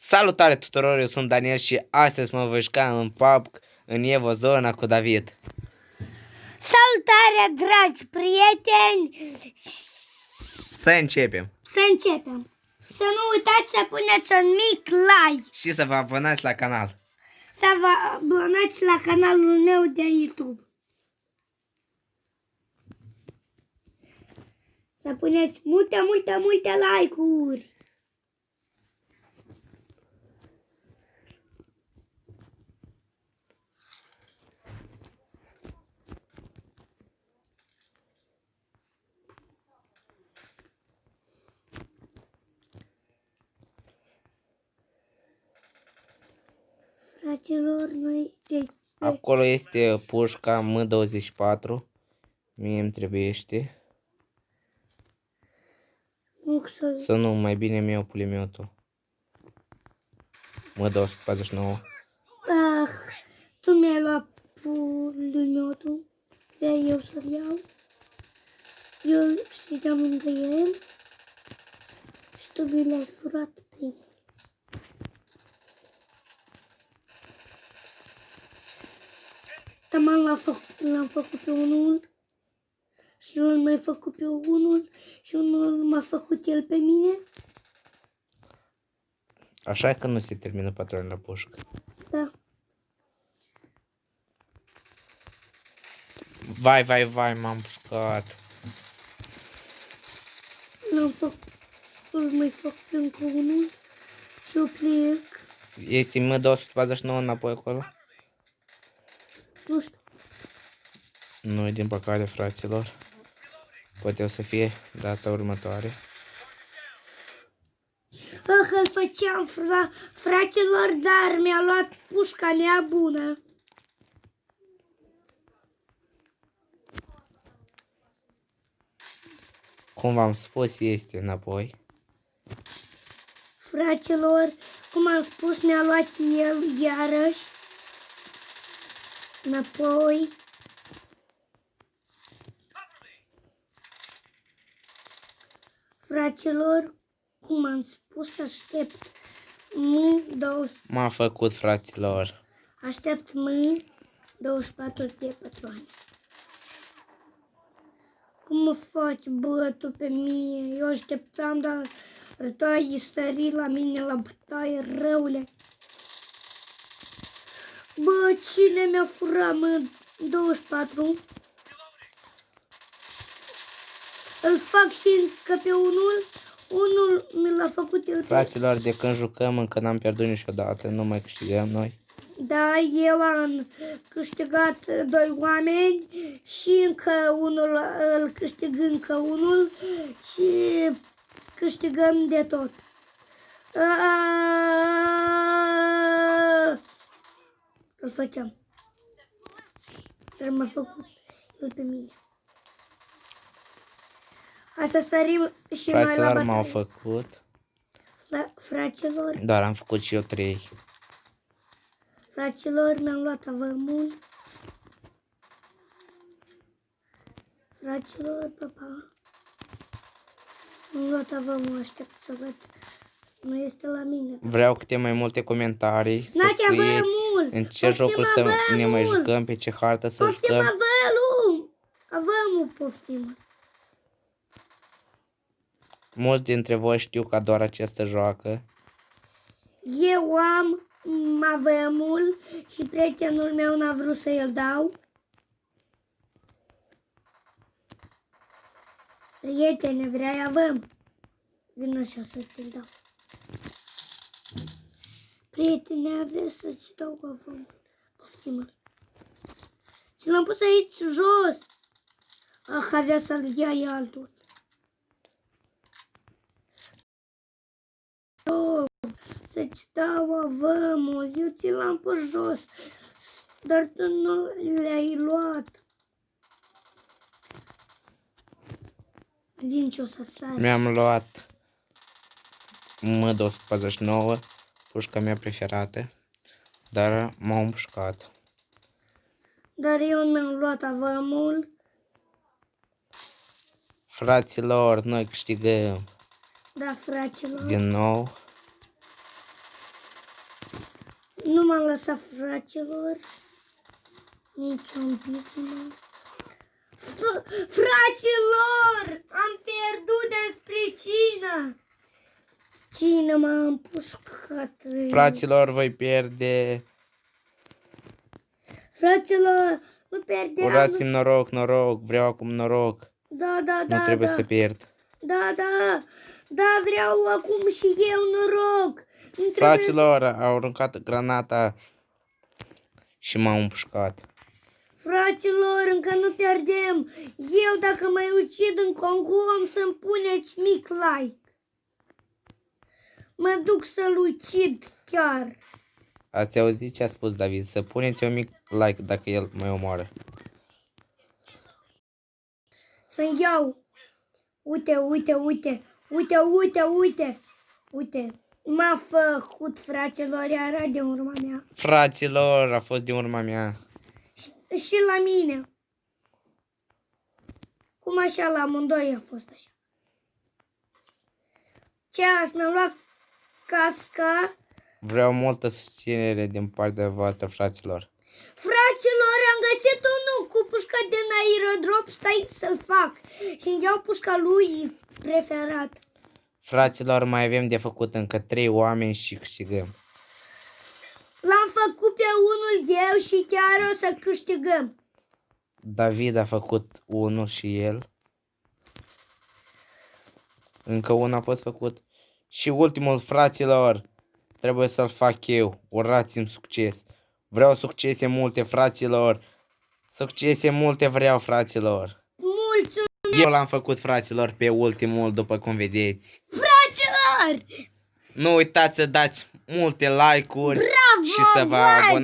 Salutare tuturor, eu sunt Daniel și astăzi mă voi juca în PUBG în Evozona cu David. Salutare, dragi prieteni! Să începem! Să nu uitați să puneți un mic like. Și să vă abonați la canal. Să vă abonați la canalul meu de YouTube. Să puneți multe like-uri. Fraților, noi Acolo este pușca M24. Mie îmi trebuiește. Să nu, mai bine mi iau pulemiotul. M249. Tu mi-ai luat pulemiotul. De eu să-l iau. Eu știam lângă el. Și tu mi l-ai furat primul. Taman l-am făcut pe unul și unul m-a făcut pe unul și unul m-a făcut el pe mine. Așa că nu se termină patronul la pușcă. Da. Vai, m-am pușcat. L-am făcut, mai făcut încă unul și o plec. Este M249 înapoi acolo? Nu știu. Nu, din păcate, fraților. Poate o să fie data următoare. Îl făceam, fraților, dar mi-a luat pușca neabună. Cum v-am spus, este înapoi. Fraților, cum am spus, mi-a luat el iarăși. Înapoi. Fraților, cum am spus, aștept M-a făcut, fraților. Aștept M24 de patroane. Cum mă faci, bă, tu pe mine? Eu așteptam, dar tu ai sărit la mine la bătaie, răule. Bă, cine mi-a furat M24? Îl fac și încă pe unul. Unul mi l-a făcut el. Fraților, de când jucăm încă n-am pierdut niciodată, nu mai câștigăm noi. Da, eu am câștigat 2 oameni și încă unul îl câștig încă unul și câștigăm de tot. Îl făceam. Dar m-a făcut el pe mine. Hai să sărim și noi la Fraților, bătaie. m-au făcut. Fraților. Dar am făcut și eu 3. Fraților, mi-am luat avămul. Fraților, papa. Mi-am luat avămul, aștept să văd. Nu este la mine. Vreau câte mai multe comentarii. Să scrieți în ce jocul să ne mai jucăm, pe ce hartă să poftim jucăm. Avămul poftim. Mulți dintre voi știu că doar această joacă. Eu am avămul și prietenul meu n-a vrut să îl dau. Prietene, vrei avăm? Vin așa să ți-l dau. Prietene, avea să-ți dau avăm. Poftim-l. Ți l-am pus aici jos. Avea să-l ia altul. Să-ți dau avămul, eu ți l-am pus jos, dar tu nu le-ai luat. Vin ce o să sari. Mi-am luat M249, pușca mea preferată, dar m-au împușcat. Dar eu mi-am luat avămul. Fraților, noi câștigăm. Da, fraților. Din nou. Nu m-am lăsat, fraților. Nici un pic nu. Fraților! Am pierdut despre cine? Cine m-a împușcat? Fraților, voi pierde. Fraților, nu pierdeam. Urați-mi noroc, noroc. Vreau acum noroc. Da, Nu trebuie să pierd. Da, vreau acum și eu noroc. Fraților, au aruncat granata și m-au împușcat. Fraților, încă nu pierdem. Eu, dacă mai ucid în Congo, am să-mi puneți mic like. Mă duc să-l ucid chiar. Ați auzit ce a spus David? Să puneți un mic like dacă el mă omoară. Să-mi iau. Uite. M-a făcut, fraților, era de urma mea. Fraților, a fost de urma mea. Și la mine. Cum așa, la amândoi a fost așa. Ce ați mi-am luat casca? Vreau multă susținere din partea voastră, fraților. Fraților, am găsit unul cu pușca din aerodrop, stai să-l fac. Și îmi iau pușca lui preferat. Fraților, mai avem de făcut încă 3 oameni și câștigăm. L-am făcut pe unul eu și chiar o să câștigăm. David a făcut unul și el. Încă unul a fost făcut. Și ultimul, fraților, trebuie să-l fac eu. Urați-mi succes. Vreau succese multe, fraților. Succese multe vreau, fraților. Mulțumesc! Eu l-am făcut, fraților, pe ultimul, după cum vedeți. Fraților! Nu uitați să dați multe like-uri și să vă abonați.